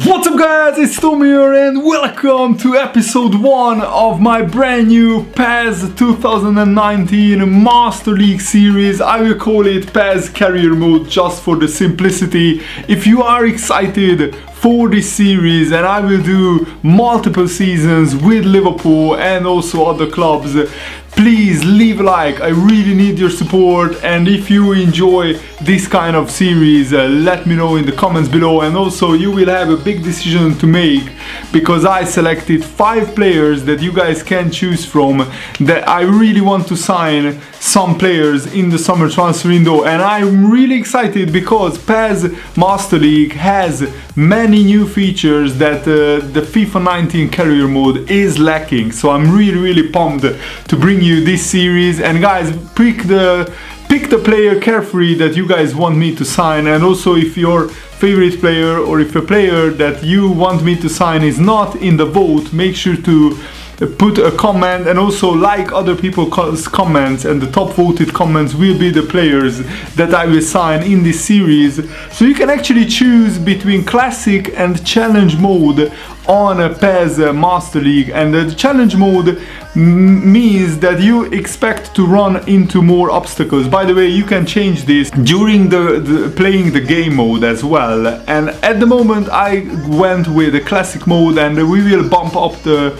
What's up guys, it's Tom here and welcome to episode 1 of my brand new PES 2019 Master League series. I will call it PES Career Mode just for the simplicity. If you are excited for this series, and I will do multiple seasons with Liverpool and also other clubs, please leave a like. I really need your support, and if you enjoy this kind of series, let me know in the comments below. And also you will have a big decision to make, because I selected 5 players that you guys can choose from that I really want to sign some players in the summer transfer window. And I'm really excited because PES Master League has many new features that the FIFA 19 career mode is lacking. So I'm really pumped to bring you this series. And guys, pick the player carefully that you guys want me to sign. And also, if your favorite player or if a player that you want me to sign is not in the vote, make sure to put a comment and also like other people's comments, and the top voted comments will be the players that I will sign in this series. So you can actually choose between classic and challenge mode on a PES Master League, and the challenge mode means that you expect to run into more obstacles. By the way, you can change this during the playing the game mode as well. And at the moment I went with the classic mode, and we will bump up the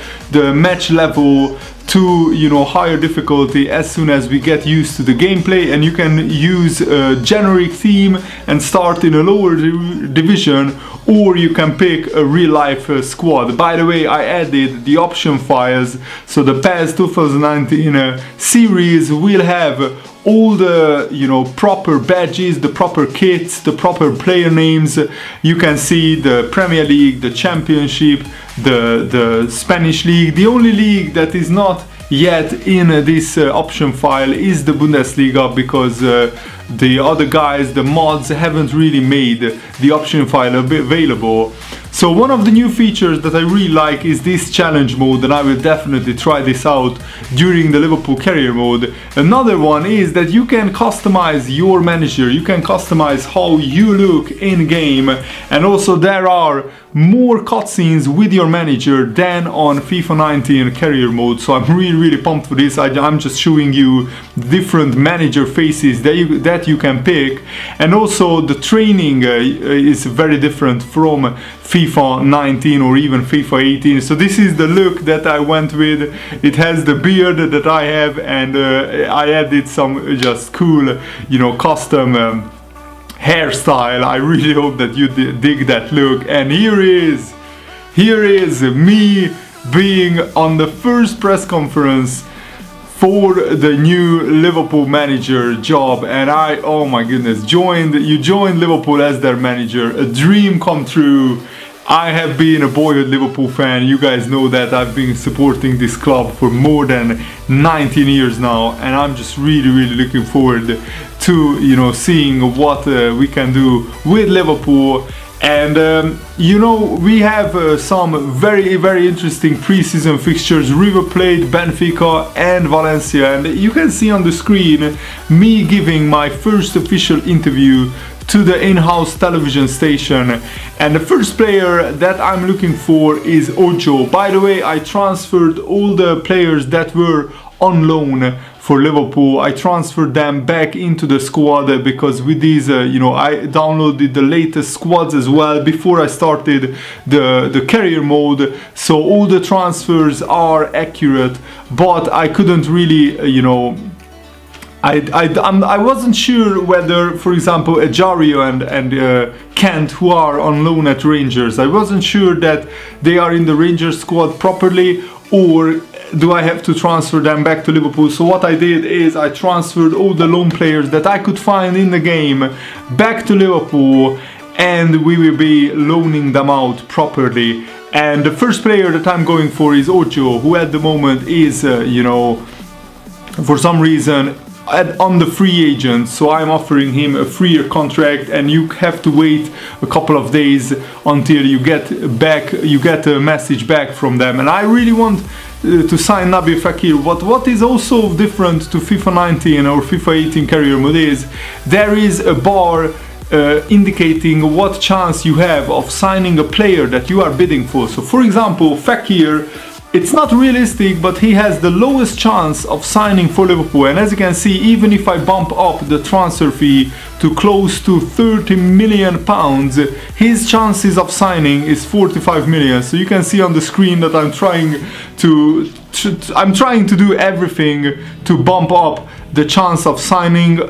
match level to, you know, higher difficulty as soon as we get used to the gameplay. And you can use a generic theme and start in a lower division, or you can pick a real life squad. By the way, I added the option files, so the PES 2019 series will have all the, you know, proper badges, the proper kits, the proper player names. You can see the Premier League, the Championship, the Spanish League. The only league that is not yet in this option file is the Bundesliga, because the other guys, the mods, haven't really made the option file available. So one of the new features that I really like is this challenge mode, and I will definitely try this out during the Liverpool career mode. Another one is that you can customize your manager, you can customize how you look in game, and also there are more cutscenes with your manager than on FIFA 19 career mode. So I'm really pumped for this. I'm just showing you different manager faces that you can pick, and also the training is very different from FIFA 19 or even FIFA 18. So this is the look that I went with. It has the beard that I have, and I added some just cool, you know, custom hairstyle. I really hope that you dig that look. And here is me being on the first press conference for the new Liverpool manager job, and oh my goodness, you joined Liverpool as their manager. A dream come true. I have been a boyhood Liverpool fan. You guys know that I've been supporting this club for more than 19 years now, and I'm just really looking forward to, you know, seeing what we can do with Liverpool. And you know, we have some very interesting pre-season fixtures. River Plate, Benfica and Valencia, and you can see on the screen me giving my first official interview to the in-house television station. And the first player that I'm looking for is Ojo. By the way, I transferred all the players that were on loan for Liverpool. I transferred them back into the squad, because with these, you know, I downloaded the latest squads as well before I started the career mode. So all the transfers are accurate, but I couldn't really, you know, I wasn't sure whether, for example, Ejario and Kent, who are on loan at Rangers, I wasn't sure that they are in the Rangers squad properly, or do I have to transfer them back to Liverpool? So what I did is I transferred all the loan players that I could find in the game back to Liverpool, and we will be loaning them out properly. And the first player that I'm going for is Ojo, who at the moment is, you know, for some reason on the free agent. So I'm offering him a 3-year contract, and you have to wait a couple of days until you get a message back from them. And I really want to sign Nabil Fekir. What is also different to FIFA 19 or FIFA 18 career mode is there is a bar indicating what chance you have of signing a player that you are bidding for. So for example, Fekir, it's not realistic, but he has the lowest chance of signing for Liverpool. And as you can see, even if I bump up the transfer fee to close to 30 million pounds, his chances of signing is 45 million. So you can see on the screen that I'm trying to do everything to bump up the chance of signing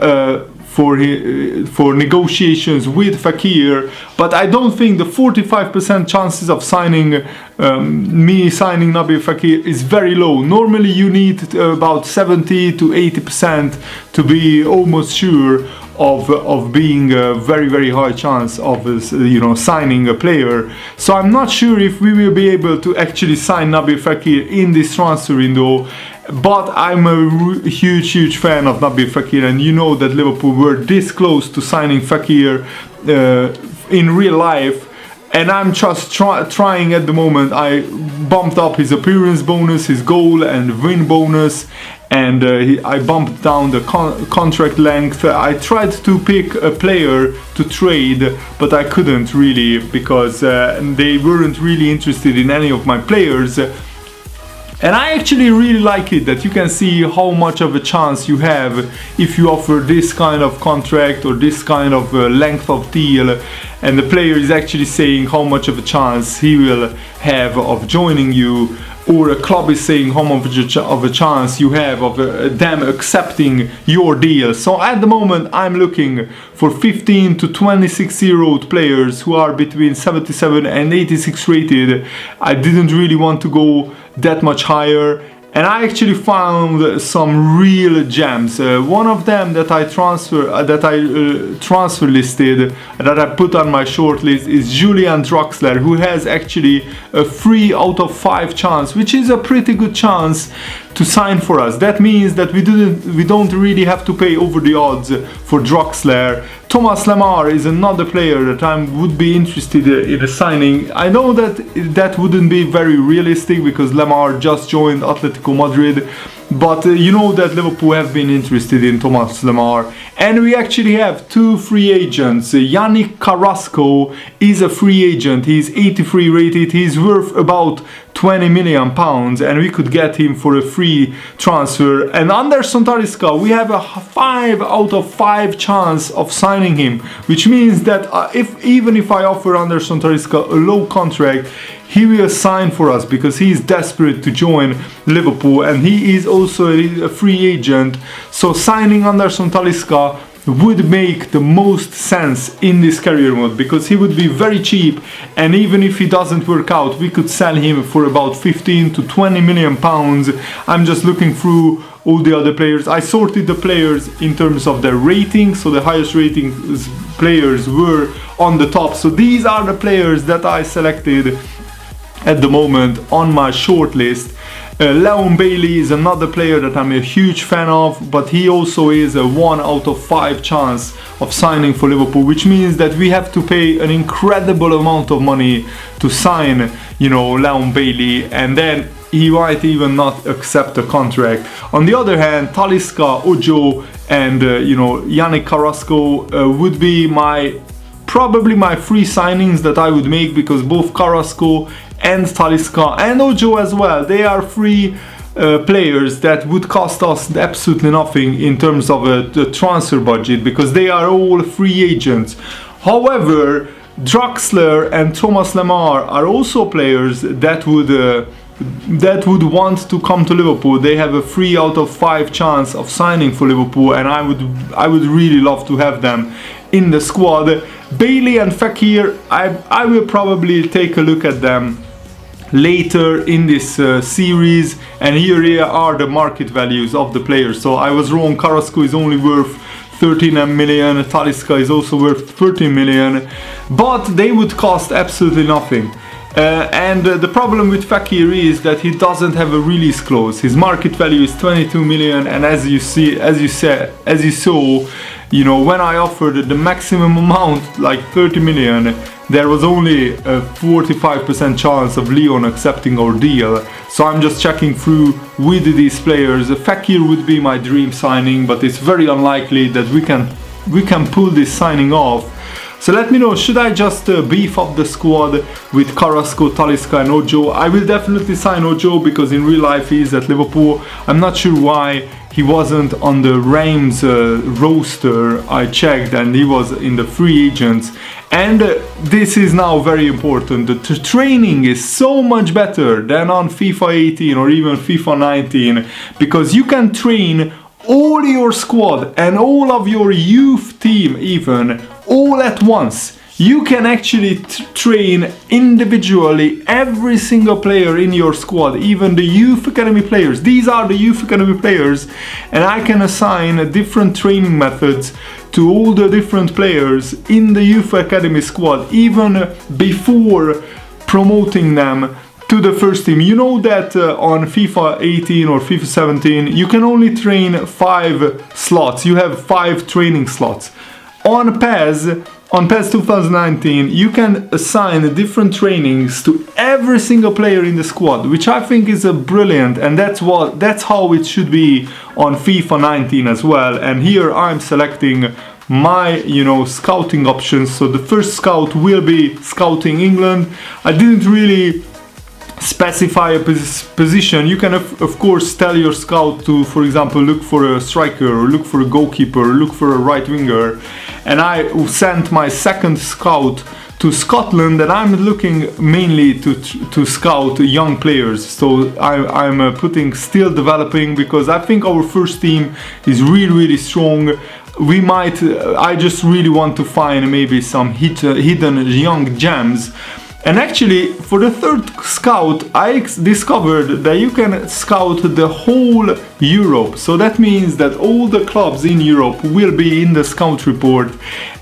for negotiations with Fekir, but I don't think the 45% chances of signing me signing Nabil Fekir is very low. Normally you need about 70 to 80% to be almost sure of being a very high chance of signing a player. So I'm not sure if we will be able to actually sign Nabil Fekir in this transfer window. But I'm a huge fan of Nabil Fekir, and you know that Liverpool were this close to signing Fekir in real life, and I'm just trying at the moment. I bumped up his appearance bonus, his goal and win bonus, and I bumped down the contract length. I tried to pick a player to trade, but I couldn't really, because they weren't really interested in any of my players. And I actually really like it that you can see how much of a chance you have if you offer this kind of contract or this kind of length of deal, and the player is actually saying how much of a chance he will have of joining you, or a club is saying how much of a chance you have of them accepting your deal. So at the moment I'm looking for 15 to 26-year-old players who are between 77 and 86 rated. I didn't really want to go that much higher, and I actually found some real gems. One of them that I transfer listed, that I put on my shortlist, is Julian Draxler, who has actually a 3 out of 5 chance, which is a pretty good chance to sign for us. That means that we don't really have to pay over the odds for Draxler. Thomas Lemar is another player that I would be interested in signing. I know that wouldn't be very realistic because Lemar just joined Atletico Madrid, but you know that Liverpool have been interested in Thomas Lemar. And we actually have 2 free agents. Yannick Carrasco is a free agent. He's 83 rated. He's worth about 20 million pounds, and we could get him for a free transfer. And Anderson Talisca, we have a 5 out of 5 chance of signing him, which means that even if I offer Anderson Talisca a low contract, he will sign for us because he is desperate to join Liverpool, and he is also a free agent. So signing Anderson Talisca would make the most sense in this career mode, because he would be very cheap, and even if he doesn't work out, we could sell him for about 15 to 20 million pounds. I'm just looking through all the other players. I sorted the players in terms of their rating, so the highest rating players were on the top. So these are the players that I selected at the moment on my short list. Leon Bailey is another player that I'm a huge fan of, but he also is a 1 out of 5 chance of signing for Liverpool, which means that we have to pay an incredible amount of money to sign, Leon Bailey, and then he might even not accept a contract. On the other hand, Talisca, Ojo, and Yannick Carrasco would be probably my 3 signings that I would make, because both Carrasco and Talisca and Ojo as well, they are 3 players that would cost us absolutely nothing in terms of the transfer budget, because they are all free agents. However, Draxler and Thomas Lemar are also players that would want to come to Liverpool. They have a 3 out of 5 chance of signing for Liverpool, and I would really love to have them in the squad. Bailey and Fekir, I will probably take a look at them later in this series, and here are the market values of the players. So I was wrong, Carrasco is only worth 13 million, Talisca is also worth 13 million, but they would cost absolutely nothing. And the problem with Fekir is that he doesn't have a release clause. His market value is 22 million, and as you saw, when I offered the maximum amount, like 30 million, there was only a 45% chance of Leon accepting our deal. So I'm just checking through with these players. Fekir would be my dream signing, but it's very unlikely that we can we can pull this signing off. So let me know, should I just beef up the squad with Carrasco, Talisca and Ojo? I will definitely sign Ojo because in real life he is at Liverpool. I'm not sure why he wasn't on the Reims roster. I checked and he was in the free agents. And this is now very important. The training is so much better than on FIFA 18 or even FIFA 19 because you can train all your squad and all of your youth team even all at once. You can actually train individually every single player in your squad, even the youth academy players. These are the youth academy players, and I can assign different training methods to all the different players in the youth academy squad, even before promoting them to the first team. You know that on FIFA 18 or FIFA 17 you can only train 5 slots. You have 5 training slots. On PES 2019 you can assign different trainings to every single player in the squad, which I think is brilliant, and that's how it should be on FIFA 19 as well. And here I'm selecting my scouting options. So the first scout will be scouting England. I didn't really specify a position. You can of course tell your scout to, for example, look for a striker or look for a goalkeeper or look for a right winger. And I sent my second scout to Scotland, and I'm looking mainly to scout young players. So I'm putting still developing because I think our first team is really strong. We might I just really want to find maybe some hidden young gems. And actually, for the third scout, I discovered that you can scout the whole Europe. So that means that all the clubs in Europe will be in the scout report.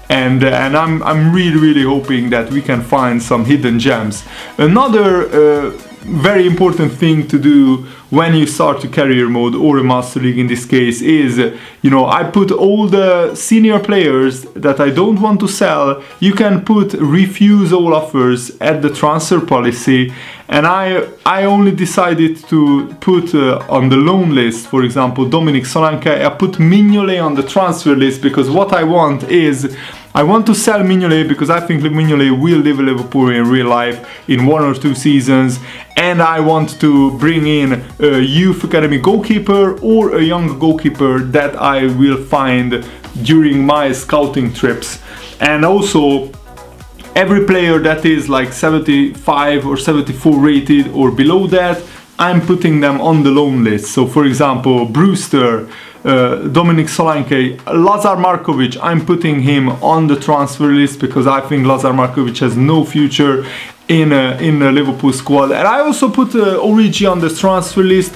And I'm really hoping that we can find some hidden gems. Another very important thing to do when you start a career mode or a master league in this case is, I put all the senior players that I don't want to sell. You can put refuse all offers at the transfer policy, and I only decided to put on the loan list, for example, Dominic Solanke. I put Mignolet on the transfer list because what I want is I want to sell Mignolet because I think Mignolet will leave Liverpool in real life in 1 or 2 seasons, and I want to bring in a youth academy goalkeeper or a young goalkeeper that I will find during my scouting trips. And also every player that is like 75 or 74 rated or below that, I'm putting them on the loan list. So for example, Brewster, Dominic Solanke, Lazar Markovic, I'm putting him on the transfer list because I think Lazar Markovic has no future in the Liverpool squad. And I also put Origi on the transfer list.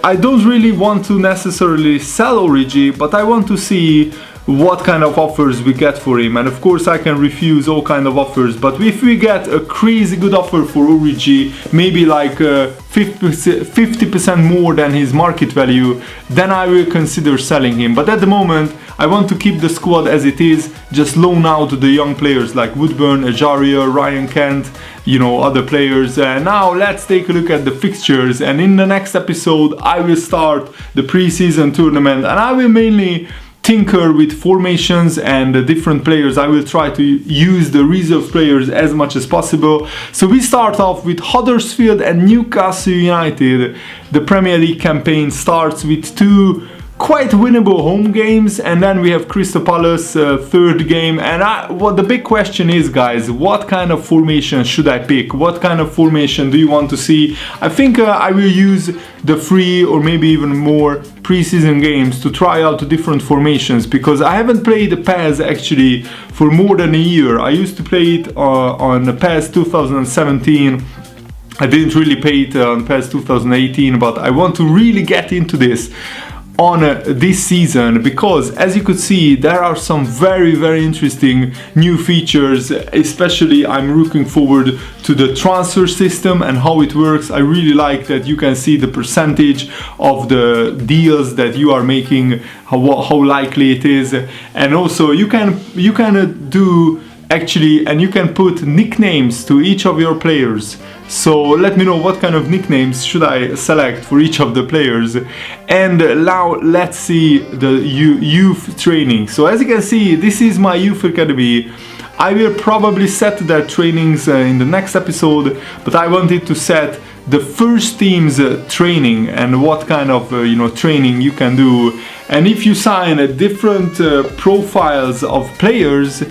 I don't really want to necessarily sell Origi, but I want to see what kind of offers we get for him. And of course I can refuse all kind of offers, but if we get a crazy good offer for Origi, maybe like 50% more than his market value, then I will consider selling him. But at the moment I want to keep the squad as it is, just loan out the young players like Woodburn, Ajaria, Ryan Kent, other players. And now let's take a look at the fixtures, and in the next episode I will start the pre-season tournament, and I will mainly tinker with formations and the different players. I will try to use the reserve players as much as possible. So we start off with Huddersfield and Newcastle United. The Premier League campaign starts with 2 quite winnable home games, and then we have Crystal Palace third game. And what the big question is, guys, what kind of formation should I pick? What kind of formation do you want to see? I think I will use the 3 or maybe even more pre-season games to try out different formations, because I haven't played the PES actually for more than a year. I used to play it on the PES 2017. I didn't really play it on PES 2018, but I want to really get into this on this season, because as you could see there are some very interesting new features. Especially I'm looking forward to the transfer system and how it works. I really like that you can see the percentage of the deals that you are making, how likely it is, and also you can do actually, and you can put nicknames to each of your players. So let me know what kind of nicknames should I select for each of the players. And now let's see the youth training. So as you can see, this is my youth academy. I will probably set their trainings in the next episode, but I wanted to set the first team's training and what kind of training you can do. And if you sign different profiles of players,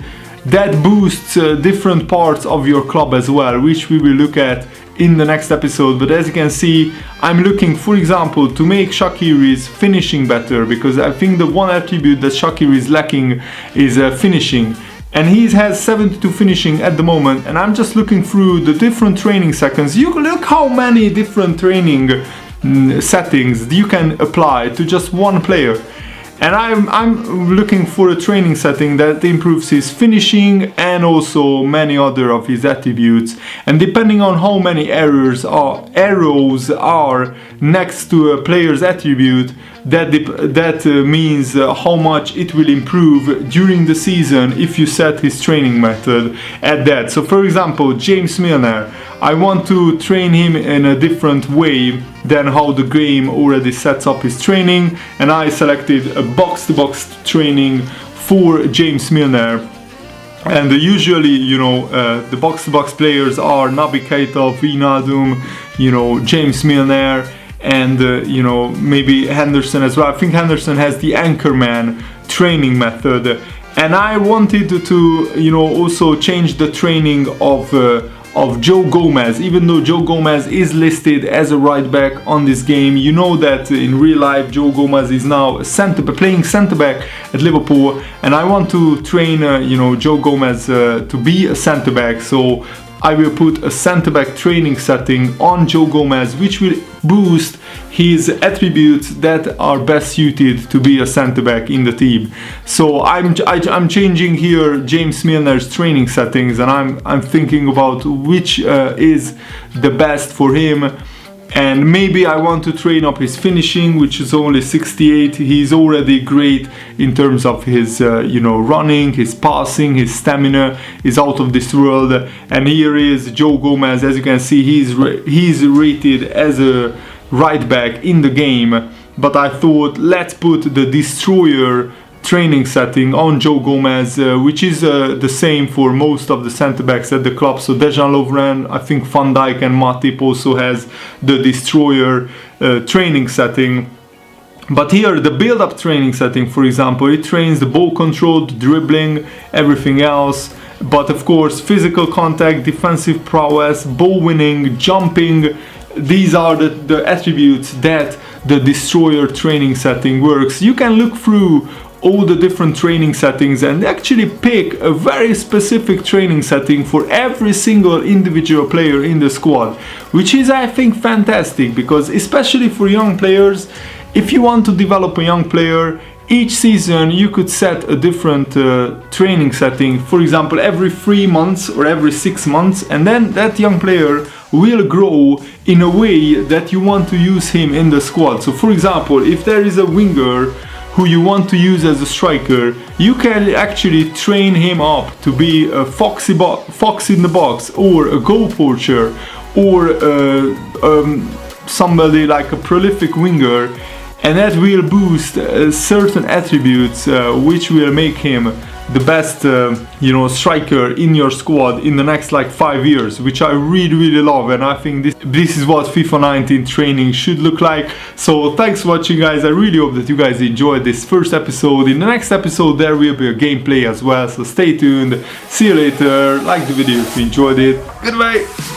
that boosts different parts of your club as well, which we will look at in the next episode. But as you can see, I'm looking, for example, to make Shaqiri's finishing better, because I think the one attribute that Shaqiri is lacking is finishing. And he has 72 finishing at the moment, and I'm just looking through the different training seconds. You look how many different training settings you can apply to just one player. And I'm looking for a training setting that improves his finishing and also many other of his attributes. And depending on how many arrows are next to a player's attribute, that means how much it will improve during the season if you set his training method at that. So for example, James Milner, I want to train him in a different way than how the game already sets up his training, and I selected a box-to-box training for James Milner. And usually, the box-to-box players are Naby Keita, Wijnaldum, James Milner, and maybe Henderson as well. I think Henderson has the Anchorman training method, and I wanted to also change the training of Joe Gomez. Even though Joe Gomez is listed as a right back on this game, you know that in real life Joe Gomez is now playing centre back at Liverpool, and I want to train Joe Gomez to be a centre back. So I will put a centre back training setting on Joe Gomez, which will boost his attributes that are best suited to be a centre back in the team. So I'm changing here James Milner's training settings, and I'm thinking about which is the best for him. And maybe I want to train up his finishing, which is only 68. He's already great in terms of his running, his passing, his stamina is out of this world. And here is Joe Gomez. As you can see, he's rated as a right back in the game. But I thought, let's put the Destroyer training setting on Joe Gomez, which is the same for most of the centre backs at the club. So Dejan Lovren, I think Van Dijk and Matip also has the Destroyer training setting. But here the build-up training setting, for example, it trains the ball control, the dribbling, everything else. But of course, physical contact, defensive prowess, ball winning, jumping, these are the attributes that the Destroyer training setting works. You can look through all the different training settings and actually pick a very specific training setting for every single individual player in the squad, which is, I think, fantastic, because especially for young players, if you want to develop a young player, each season you could set a different training setting, for example every 3 months or every 6 months, and then that young player will grow in a way that you want to use him in the squad. So for example, if there is a winger who you want to use as a striker, you can actually train him up to be a fox in the box, or a goal poacher, or somebody like a prolific winger, and that will boost certain attributes which will make him the best striker in your squad in the next 5 years, which I really love. And I think this is what FIFA 19 training should look like. So thanks for watching, guys. I really hope that you guys enjoyed this first episode. In the next episode there will be a gameplay as well, so stay tuned. See you later. Like the video if you enjoyed it. Goodbye.